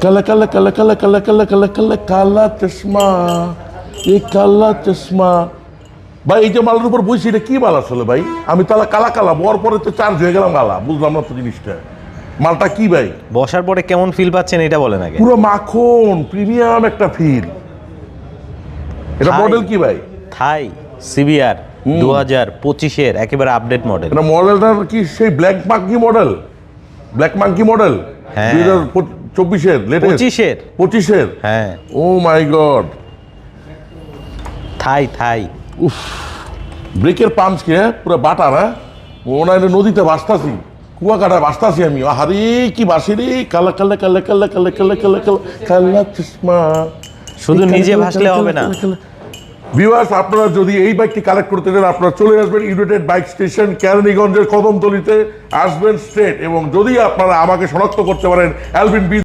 কালা কালা কালা কালা কালা কালা কালা কালা কালা চশমা, এই কালা চশমা। ভাই এই যে মালের উপর বইছি এটা কি মাল আসলে ভাই? আমি তাহলে কালা কালা বর পরে তো চার্জ হয়ে গেলাম কালা, বুঝলাম না তো জিনিসটা। মালটা কি ভাই? বসার পরে কেমন ফিল পাচ্ছেন এটা বলেন আগে। পুরো মাখন প্রিমিয়াম একটা ফিল। এটা মডেল কি ভাই? থাই সিবিআর 2025-এর একেবারে আপডেট মডেল। এটা মডেলটা কি সেই black monkey model? Black monkey model হ্যাঁ 2024-এর লেটেস্ট 25-এর। হ্যাঁ ও মাই গড। থাই উফ, ব্রেকের পাঞ্চ কে পুরো বাটা না, মনে হয় নদীতে ভাসতাছি, কুয়াকাটা ভাসতাছি আমি। আরে কি বাসি রে, কালা কালা কালা কালা কালা কালা কালা কালা কালা চশমা। শুধু নিজে ভাসলে হবে না ভিউয়ার্স, আপনারা যদি এই বাইকটি কালেক্ট করতে চান আপনারা চলে আসবেন ইউনাইটেড বাইক স্টেশন, কেরানীগঞ্জের কদমতলিতে আসবেন স্ট্রেট। এবং যদি আপনারা আমাকে শনাক্ত করতে পারেন অ্যালভিন বি